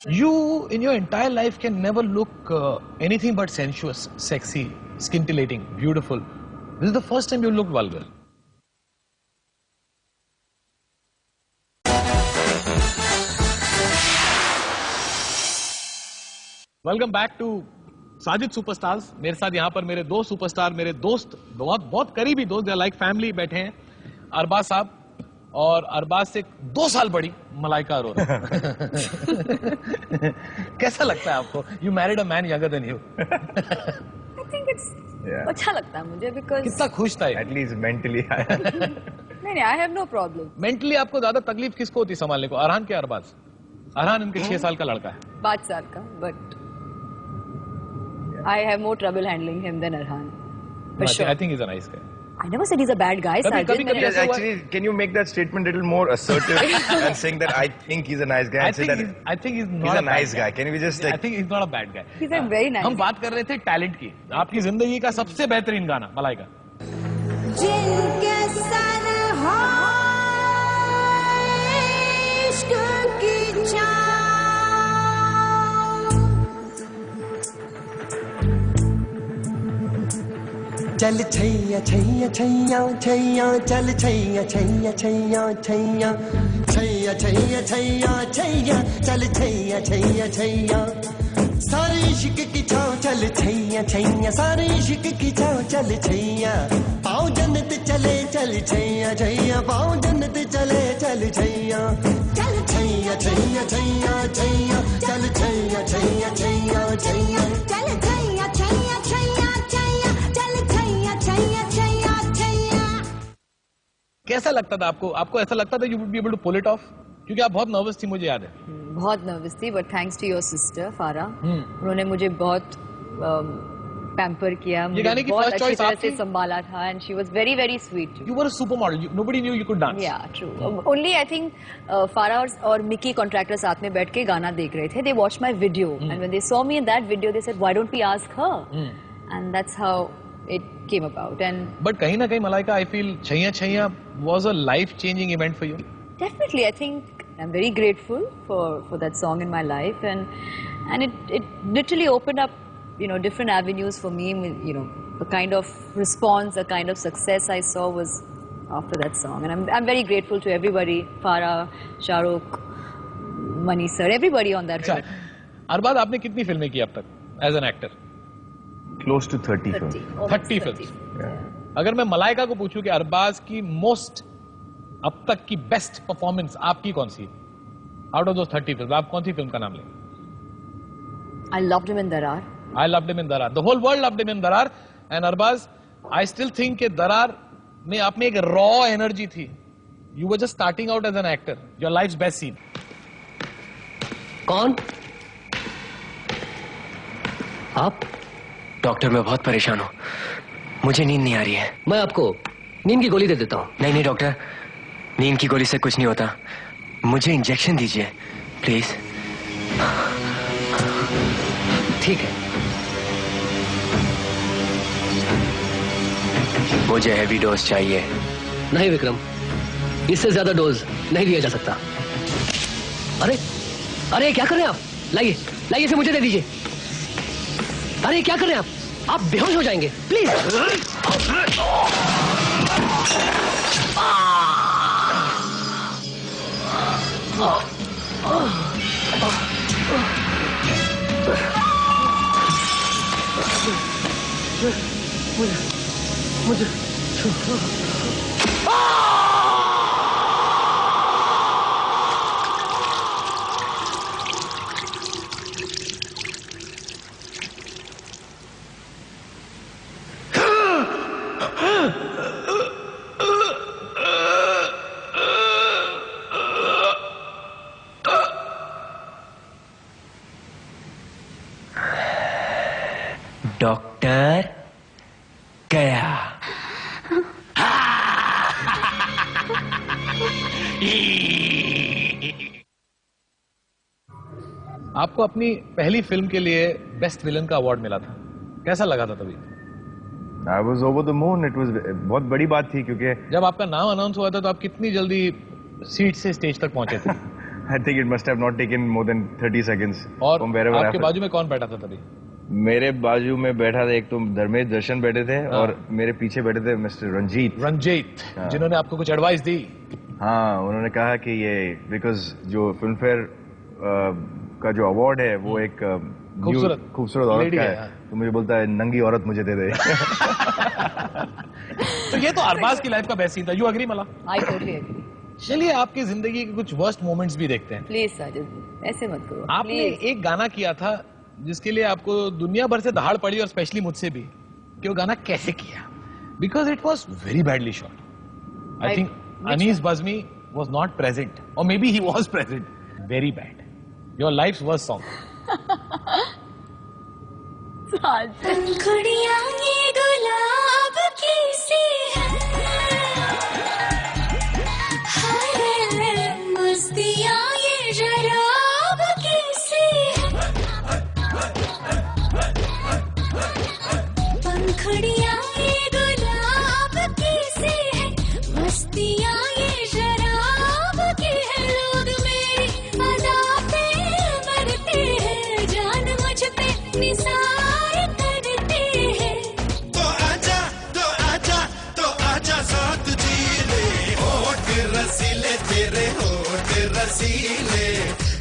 You, in your entire life, can never look anything but sensuous, sexy, scintillating, beautiful. This is the first time you looked vulgar. Welcome back to Sajid superstars. मेरे साथ यहाँ पर मेरे दो superstar, मेरे दोस्त, बहुत करीबी दोस्त, लाइक फैमिली बैठे हैं. अरबाज साहब और अरबाज से 2 साल बड़ी मलाइका अरोरा. कैसा लगता है आपको? You married a man younger than you. I think it's अच्छा लगता है मुझे because कितना खुश था? At least mentally. नहीं, I have no problem. Mentally आपको ज्यादा तकलीफ किसको होती संभालने को? अरहान क्या अरबाज? अरहान इनके 6 साल का लड़का है. 5 साल का, but I have more trouble handling him than Arhan. For sure. I think he's a nice guy. I never said he's a bad guy. कभी Actually, can you make that statement a little more assertive and saying that I think he's a nice guy? I think he's not a nice guy. Can we just like? I think he's not a bad guy. He's a very nice. हम बात कर रहे थे talent की. आपकी जिंदगी का सबसे बेहतरीन गाना मलाइका. जिनके सर हो इश्क की छाँव चल छैया छैया छैया छैया चल छैया छैया छैया छैया छैया छैया छैया छैया चल छैया छैया छैया सारे इश्क की छाँव चल छैया छैया सारे इश्क की छाँव चल छैया पाँव जन्नत चले चल छैया छैया पाँव जन्नत चले चल छैया चल छैया छैया छैया छैया चल छैया छैया छैया छैया चल छैया छैया छैया छैया चल छैया छैया छैया छैया. कैसा लगता था आपको? आपको ऐसा लगता था you would be able to pull it off? क्योंकि आप बहुत नर्वस थी, मुझे याद है. बहुत नर्वस थी, but thanks to your sister फारा, उन्होंने मुझे बहुत पैम्पर किया, मुझे बहुत अच्छी तरह से संभाला था, and she was very very sweet. You were a supermodel. Nobody knew you could dance. Yeah, true. Only I think फारा और मिकी कॉन्ट्रैक्टर साथ में बैठ के गाना देख रहे थे. They watched my video, and when they saw me in that video, they said, "Why don't we ask her?" And that's how it came about. And but कहीं ना कहीं Malaika, I feel Chaiyya Chaiyya was a life-changing event for you. Definitely, I think I'm very grateful for that song in my life, and it literally opened up, you know, different avenues for me. You know, the kind of response, the kind of success I saw was after that song, and I'm very grateful to everybody, Farah, Shah Rukh, Mani sir, everybody on that trip. Arbaaz, आपने कितनी फिल्में की अब तक as an actor? Close to 30 films. 30 films. अगर मैं मलाइका को पूछूं कि अरबाज की मोस्ट अब तक की बेस्ट परफॉर्मेंस आपकी कौन सी है? आउट ऑफ दोस 30 फिल्म आप कौन सी फिल्म का नाम लेंगे? I loved him in Darar. I loved him in Darar. The whole world loved him in Darar. And Arbaz, I still think कि Darar में आप में एक raw energy थी. You were just starting out as an actor. Your life's best scene. कौन? आप? Doctor, मैं बहुत परेशान हूँ. मुझे नींद नहीं आ रही है. मैं आपको नींद की गोली दे देता हूँ. नहीं डॉक्टर, नींद की गोली से कुछ नहीं होता. मुझे इंजेक्शन दीजिए प्लीज. ठीक है. मुझे हैवी डोज चाहिए. नहीं विक्रम, इससे ज्यादा डोज नहीं दिया जा सकता. अरे क्या कर रहे हैं आप? लाइए इसे मुझे दे दीजिए. अरे क्या कर रहे हैं आप बेहोश हो जाएंगे. प्लीज. मुझे डॉक्टर गया. आपको अपनी पहली फिल्म के लिए बेस्ट विलन का अवार्ड मिला था. कैसा लगा था तभी? I was over the moon. It was बहुत बड़ी बात थी क्योंकि जब आपका नाम अनाउंस हुआ था तो आप कितनी जल्दी सीट से स्टेज तक पहुंचे थे? I think it must have not taken more than 30 seconds. और from wherever I आपके was. बाजू में कौन बैठा था तभी? मेरे बाजू में बैठा था एक तो धर्मेश दर्शन बैठे थे और मेरे पीछे बैठे थे मिस्टर रंजीत, जिन्होंने आपको कुछ एडवाइस दी। हाँ उन्होंने कहा कि ये बिकॉज जो फिल्म फेयर का जो अवार्ड है वो एक खूबसूरत औरत Lady का है, है, तो मुझे बोलता है नंगी औरत मुझे दे दे। तो ये तो अरबाज की लाइफ का बेस्ट सीन था। यू अग्री मला? I totally agree. चलिए आपकी जिंदगी के कुछ वर्स्ट मोमेंट्स भी देखते हैं। Please, Sajid, ऐसे मत करो. आपने Please. एक गाना किया था जिसके लिए आपको दुनिया भर से दहाड़ पड़ी और स्पेशली मुझसे भी कि वो गाना कैसे किया, because it was very badly shot. I think Anees Bazmee was not present और maybe he was present. Very bad, your life worst song. पंखुड़ियां ये गुलाब की सी है, मस्तियां ये शराब की सी है। पंखुड़ियां ये गुलाब की सी है, मस्तियां ये शराब की है। लोग मेरी अदा पे मरते हैं, जान मुझ पे निसार करते हैं। तो आजा साथ जी ले, होठ रसीले तेरे होठ रसीले,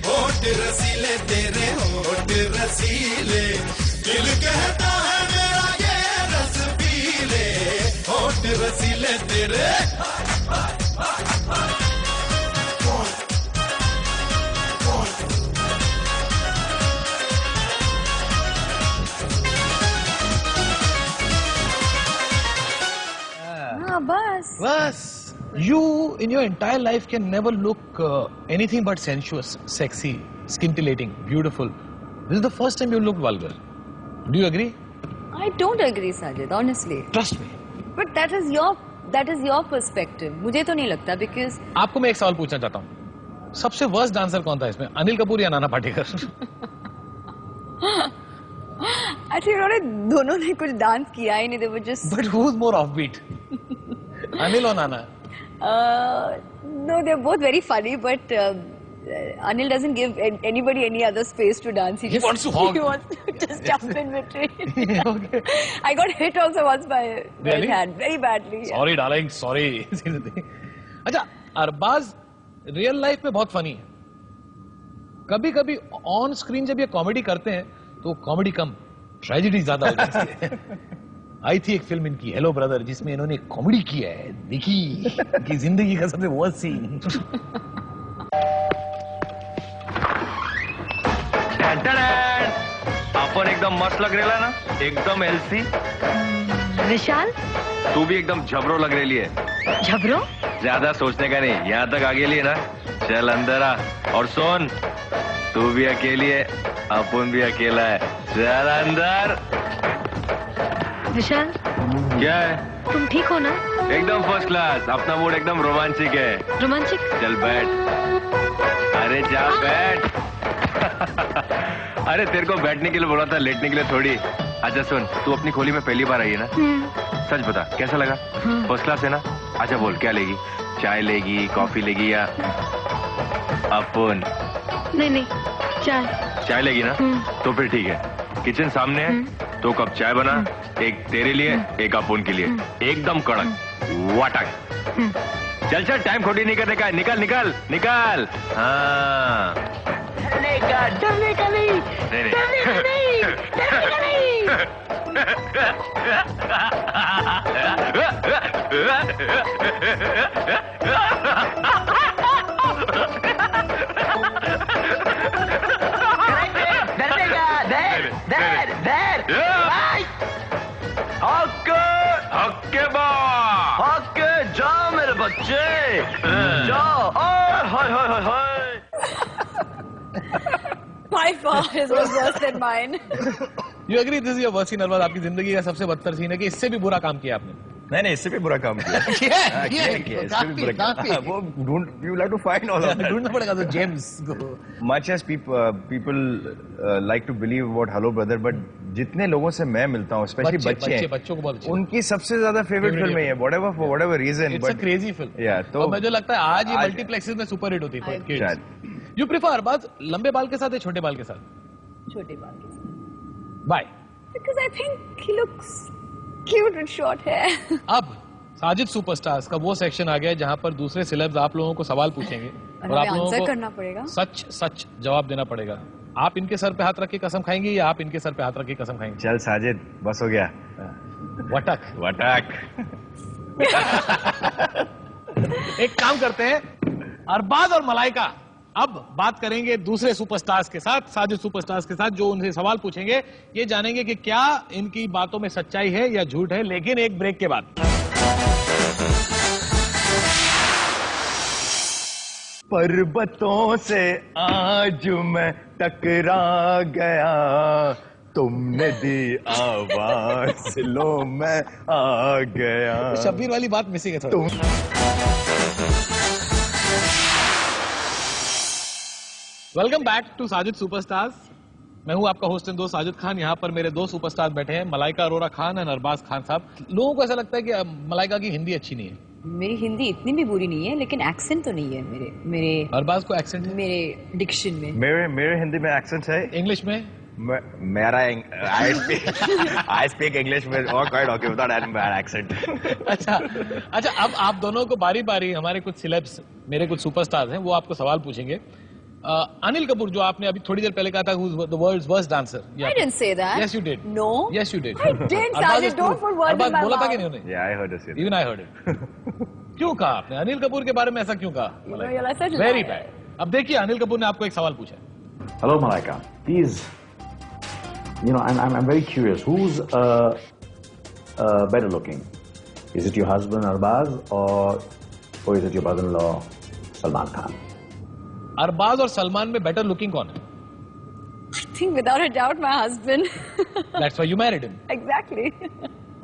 होठ रसीले तेरे होठ रसीले, दिल कहता है मेरा ये रस पी ले, होठ रसीले तेरे। हाँ बस. बस you in your entire life can never look anything but sensuous, sexy, scintillating, beautiful. This is the first time you looked vulgar. Do you agree? I don't agree, Sajid, honestly. Trust me. But that is your perspective. मुझे तो नहीं लगता because आपको मैं एक सवाल पूछना चाहता हूँ, सबसे वर्स्ट डांसर कौन था इसमें, अनिल कपूर या नाना पाटेकर? actually उन्होंने दोनों ने कुछ डांस किया ही नहीं. They were just But who's more offbeat? Anil और नाना? no, they're both very funny, but Anil doesn't give anybody any other space to dance. He wants to hog. He wants to just jump in between. Okay. I got hit also once by Really? his hand very badly. Sorry darling, sorry. अच्छा, Arbaaz real life में बहुत funny है. कभी कभी on screen जब ये comedy करते हैं तो कॉमेडी कम, ट्रेजेडी ज्यादा हो जाती है. आई थी एक फिल्म इनकी हेलो ब्रदर, जिसमें इन्होंने कॉमेडी किया है, देखी कि जिंदगी का सबसे वर्स्ट सीन. अपन एकदम मस्त लग रहा है ना, एकदम एलसी. विशाल, तू भी एकदम झबरो लग रही है. झबरो? ज्यादा सोचने का नहीं, यहाँ तक आगे लिए ना, चल अंदर आ. और सुन, तू भी अकेली है, अपन भी अकेला है, चल अंदर. विशाल, क्या है? तुम ठीक हो ना? एकदम फर्स्ट क्लास, अपना मूड एकदम रोमांचिक है. रोमांचिक? चल बैठ. अरे जा बैठ. अरे तेरे को बैठने के लिए बोला था, लेटने के लिए थोड़ी. अच्छा सुन, तू अपनी खोली में पहली बार आई है ना? सच बता, कैसा लगा? फर्स्ट क्लास है ना? अच्छा बोल, क्या लेगी? चाय लेगी, कॉफी लेगी या अपन? नहीं, चाय लेगी ना? तो फिर ठीक है, किचन सामने है, 2 कप चाय बना, एक तेरे लिए, एक अपन के लिए, एकदम कड़क वाटक. चल टाइम खोटी नहीं करने का, निकल. हाँ, डरने का नहीं. ओके जाओ मेरे बच्चे, जाओ. हाय. By far, his was worse than mine. You agree this is your worst scene, Arbaaz? आपकी जिंदगी का सबसे बदतर सीन है कि इससे भी बुरा काम किया आपने? नहीं, इससे भी बुरा काम किया. किया. इससे भी बुरा काम. वो you have to find all of that. ढूंढना पड़ेगा तो जेम्स को. Much as people like to believe about Hello Brother, but जितने लोगों से मैं मिलता हूँ, स्पेशली बच्चों को बहुत अच्छी, उनकी सबसे ज्यादा फेवरेट फिल्म है, for whatever reason. It's a crazy film. Yeah, तो मुझे लगता है आज ये मल्टीप्लेक्सेस में सुपर हिट होती है. यू प्रिफर अरबाज लंबे बाल के साथ या छोटे बाल के साथ? छोटे बाल के साथ। Bye. Because I think he looks cute with short hair. अब साजिद सुपरस्टार्स का वो सेक्शन आ गया है जहां पर दूसरे सेलेब्स आप लोगों को सवाल पूछेंगे और आप लोगों को करना पड़ेगा। सच सच जवाब देना पड़ेगा। आप इनके सर पे हाथ रख के कसम खाएंगे या आप इनके सर पे हाथ रख के कसम खाएंगे? चल साजिद, बस हो गया। वटक वटक। एक काम करते हैं, अरबाज और मलाइका अब बात करेंगे दूसरे सुपरस्टार्स के साथ, साजिद सुपरस्टार्स के साथ, जो उनसे सवाल पूछेंगे। ये जानेंगे कि क्या इनकी बातों में सच्चाई है या झूठ है, लेकिन एक ब्रेक के बाद। पर्वतों से आज मैं टकरा गया, तुमने दी आवाज, लो मैं आ गया। शब्बीर वाली बात मिसिंग है थोड़ा। Welcome back to Sajid superstars. मैं हूं आपका होस्ट एंड दोस्त साजिद खान। यहाँ पर मेरे दो सुपरस्टार बैठे हैं, मलाइका अरोरा खान एंड अरबाज खान साहब। लोगों को ऐसा लगता है कि मलाइका की हिंदी अच्छी नहीं है। मेरी हिंदी इतनी भी बुरी नहीं है, लेकिन एक्सेंट तो नहीं है मेरे अरबाज को एक्सेंट है? मेरे डिक्शन में। मेरे हिंदी में एक्सेंट है। इंग्लिश में? मेरा आई स्पीक इंग्लिश में और quite okay without any bad accent. अच्छा, अब आप दोनों को बारी बारी, हमारे कुछ सिलेब्स, मेरे कुछ सुपरस्टार्स हैं, वो आपको सवाल पूछेंगे। अनिल कपूर, जो आपने अभी थोड़ी देर पहले कहा था, who's the world's worst dancer? I didn't say that. Yes, you did. No. Yes, you did. I didn't. Sajid, don't put words in my बोला था कि mouth. नहीं उन्हें? Yeah, I heard it. Even I heard it. क्यों कहा आपने अनिल कपूर के बारे में ऐसा क्यों कहा? you're such a Very liar. bad. अब देखिए, अनिल कपूर ने आपको एक सवाल पूछा। Hello, Malaika. Please, I'm very curious. Who's better looking? Is it your husband Arbaz or is it your brother-in-law Salman Khan? Arbaaz और सलमान में बेटर लुकिंग कौन है? I think without a doubt my husband. That's why you married him. Exactly.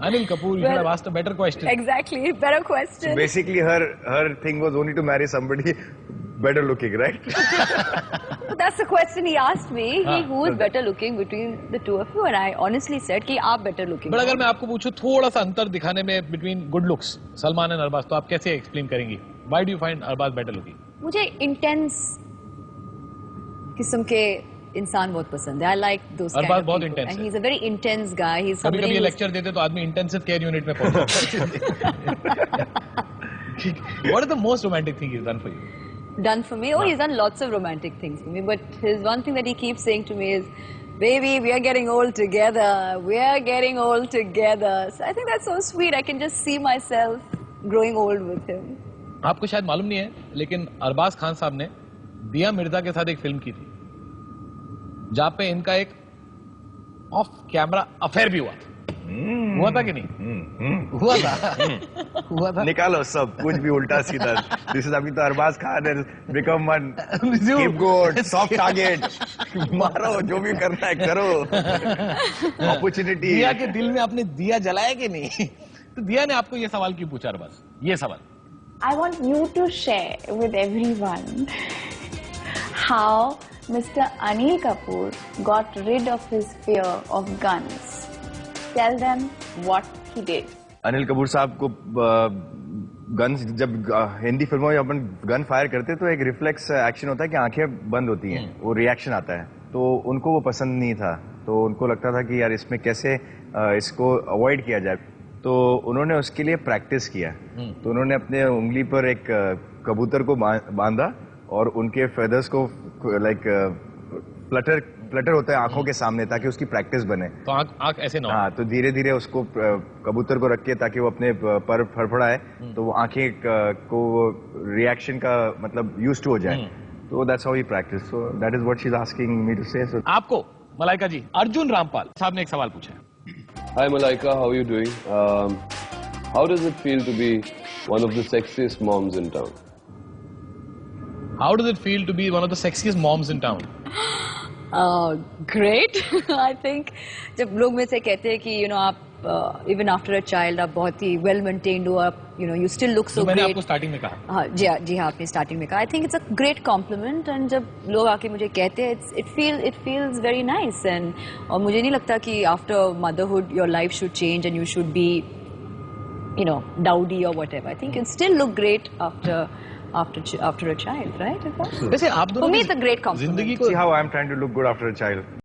Anil Kapoor, you should have asked a better question. Exactly. Better question. So basically, her thing was only to marry somebody better looking, right? That's the question he asked me. Who is better looking between the two of you? And I honestly said कि आप better looking. But अगर मैं आपको पूछूं थोड़ा सा अंतर दिखाने में between good looks, Salman and Arbaaz, तो आप कैसे explain करेंगी? Why do you find Arbaaz better looking? मुझे intense किस्म के इंसान बहुत पसंद है। I like those kind Arbaaz of बहुत people. intense And है। he's a very intense guy. He's कभी somebody कभी ये who's लेक्चर देते तो आदमी इंटेंसिव केयर यूनिट में पहुंचता है। What is the most romantic thing he's done for you? done for me. Oh, he's done lots of romantic things for me. But his one thing that he keeps saying to me is, "Baby, we are getting old together. We are getting old together." So I think that's so sweet. I can just see myself growing old with him. आपको शायद मालूम नहीं है, लेकिन अरबाज खान साहब ने दिया मिर्जा के साथ एक फिल्म की थी, जहां पे इनका एक ऑफ कैमरा अफेयर भी हुआ था। हुआ था कि नहीं? हुआ था। हुआ था। निकालो सब कुछ भी उल्टा सीधा। दिस इज अभी तो Arbaaz Khan has become one scapegoat, soft target. मारो, जो भी करना है करो। अपॉर्चुनिटी। दिया के दिल में आपने दिया जलाया कि नहीं? तो दिया ने आपको ये सवाल क्यों पूछा अरबाज? ये सवाल I want you to share with everyone how Mr. Anil Kapoor got rid of his fear of guns. Tell them what he did. Anil Kapoor साहब को गन्स, जब हिंदी फिल्मों में अपन गन फायर करते तो एक रिफ्लेक्स एक्शन होता है कि आंखें बंद होती हैं, वो रिएक्शन आता है, तो उनको वो पसंद नहीं था। तो उनको लगता था कि यार इसमें कैसे इसको अवॉइड किया जाए, तो उन्होंने उसके लिए प्रैक्टिस किया। तो उन्होंने अपने उंगली पर एक कबूतर को बांधा और उनके फेदर्स को लाइक फ्लटर होता है आंखों के सामने, ताकि उसकी प्रैक्टिस बने, तो आंख ऐसे ना हो। हाँ, तो धीरे धीरे उसको कबूतर को रख के, ताकि वो अपने पर फड़फड़ाए तो वो आंखें को रिएक्शन का मतलब यूज्ड टू हो जाए। तो that's how he practice. So that is what she is asking me to say. आपको मलाइका जी, अर्जुन रामपाल साहब ने एक सवाल पूछा है। Hi Malaika, how are you doing? How does it feel to be one of the sexiest moms in town? How does it feel to be one of the sexiest moms in town? Great. I think जब लोग में से कहते हैं कि आप even after a child आप बहुत ही well maintained हो, आप you still look so great. मैंने आपको स्टार्टिंग में कहा। हाँ जी हाँ, आपने स्टार्टिंग में कहा। I think it's a great compliment, and जब लोग आके मुझे कहते हैं, it feels very nice, and और मुझे नहीं लगता कि after motherhood your life should change and you should be dowdy or whatever. I think you still look great after after a child, right? वैसे आप For दोनों me, की it's a great compliment. जिंदगी को See how I'm trying to look good after a child.